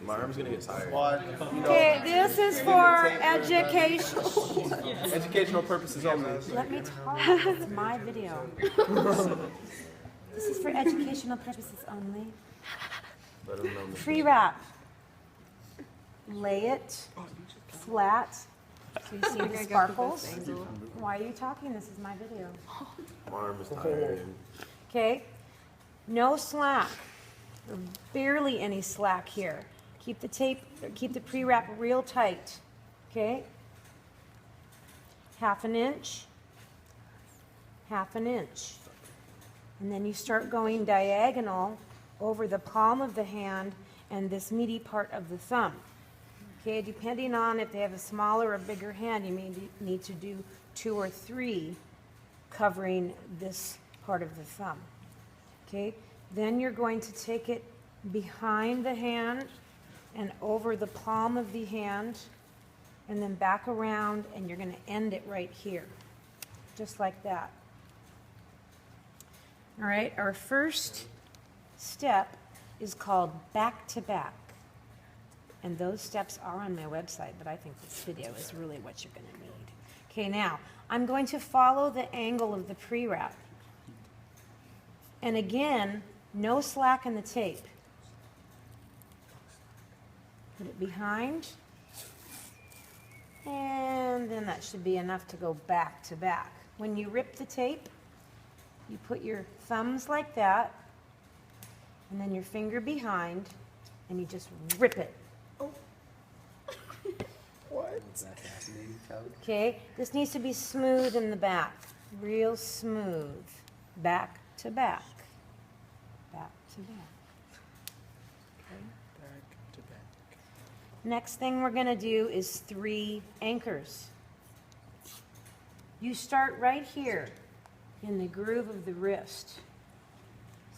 My arm's gonna get tired. Okay, this is for education. Educational purposes only. Let me talk. It's my video. This is for educational purposes only. Let 'em know. Pre-wrap. Lay it flat so you see the sparkles. Why are you talking? This is my video. My arm is tired. Okay? No slack. Or barely any slack here. Keep the tape, keep the pre-wrap real tight. Okay? Half an inch. Half an inch. And then you start going diagonal over the palm of the hand and this meaty part of the thumb. Okay, depending on if they have a smaller or bigger hand, you may need to do 2 or 3 covering this part of the thumb. Okay, then you're going to take it behind the hand and over the palm of the hand and then back around, and you're going to end it right here, just like that. All right, our first step is called back to back. And those steps are on my website, but I think this video is really what you're going to need. Okay, now, I'm going to follow the angle of the pre-wrap. And again, no slack in the tape. Put it behind. And then that should be enough to go back to back. When you rip the tape, you put your thumbs like that, and then your finger behind, and you just rip it. What? Okay, this needs to be smooth in the back, real smooth, back to back, back to back. Okay. Back to back. Next thing we're going to do is 3 anchors. You start right here in the groove of the wrist.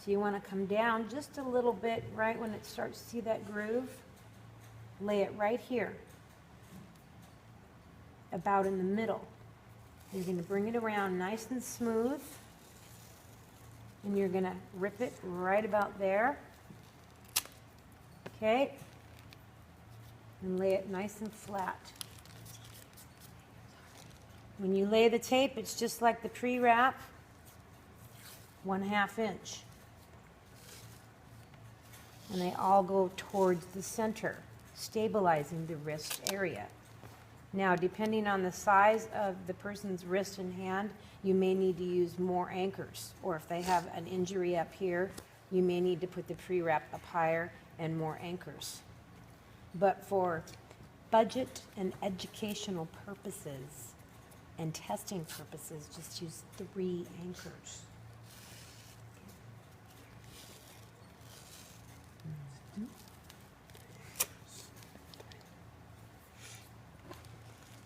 So you want to come down just a little bit right when it starts, see that groove? Lay it right here, about in the middle. You're going to bring it around nice and smooth, and you're going to rip it right about there. Okay? And lay it nice and flat. When you lay the tape, it's just like the pre-wrap, 1/2 inch. And they all go towards the center, stabilizing the wrist area. Now, depending on the size of the person's wrist and hand, you may need to use more anchors. Or if they have an injury up here, you may need to put the pre-wrap up higher and more anchors. But for budget and educational purposes and testing purposes, just use 3 anchors.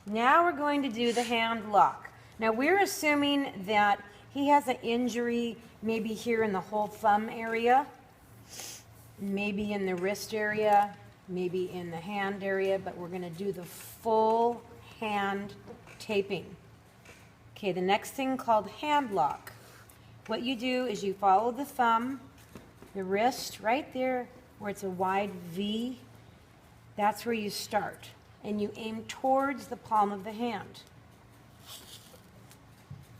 Now we're going to do the hand lock. Now we're assuming that he has an injury maybe here in the whole thumb area, maybe in the wrist area, maybe in the hand area, but we're going to do the full hand taping. Okay, the next thing called hand lock. What you do is you follow the thumb, the wrist right there where it's a wide V. That's where you start. And you aim towards the palm of the hand.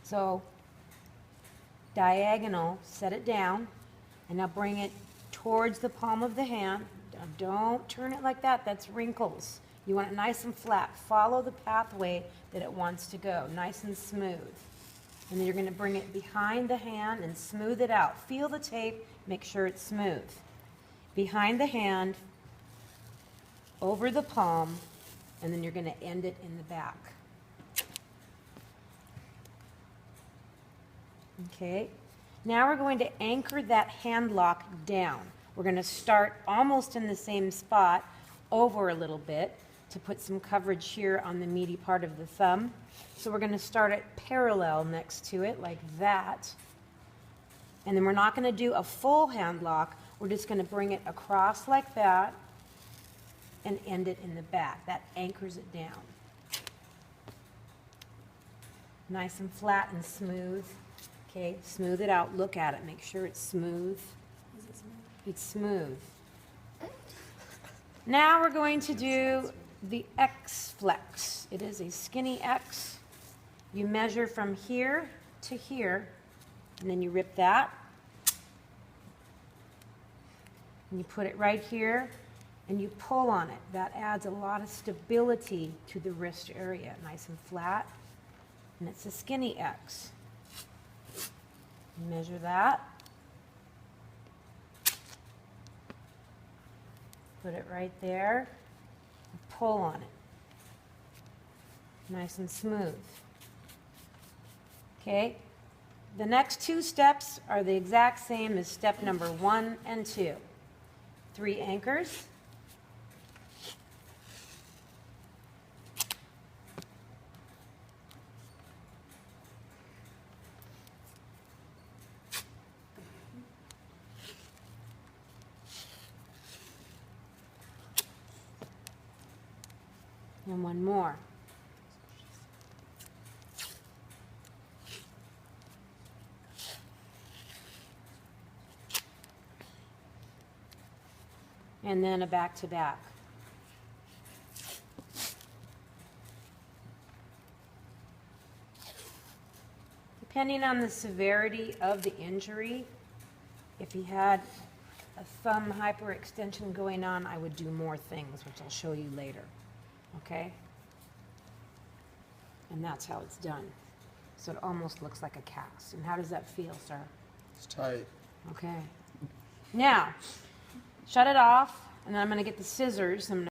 So, diagonal, set it down, and now bring it towards the palm of the hand. Now don't turn it like that, that's wrinkles. You want it nice and flat. Follow the pathway that it wants to go, nice and smooth. And then you're going to bring it behind the hand and smooth it out. Feel the tape, make sure it's smooth. Behind the hand, over the palm, and then you're going to end it in the back. Okay, now we're going to anchor that hand lock down. We're going to start almost in the same spot, over a little bit, to put some coverage here on the meaty part of the thumb. So we're going to start it parallel next to it, like that. And then we're not going to do a full hand lock. We're just going to bring it across like that and end it in the back. That anchors it down. Nice and flat and smooth. Okay, smooth it out. Look at it. Make sure it's smooth. Is it smooth? It's smooth. Now we're going to do the X flex. It is a skinny X. You measure from here to here, and then you rip that. And you put it right here, and you pull on it. That adds a lot of stability to the wrist area. Nice and flat. And it's a skinny X. Measure that. Put it right there. Pull on it. Nice and smooth. Okay. The next two steps are the exact same as step number 1 and 2. 3 anchors. And one more. And then a back-to-back. Depending on the severity of the injury, if he had a thumb hyperextension going on, I would do more things, which I'll show you later. Okay? And that's how it's done. So it almost looks like a cast. And how does that feel, sir? It's tight. Okay. Now, shut it off, and then I'm going to get the scissors. I'm going to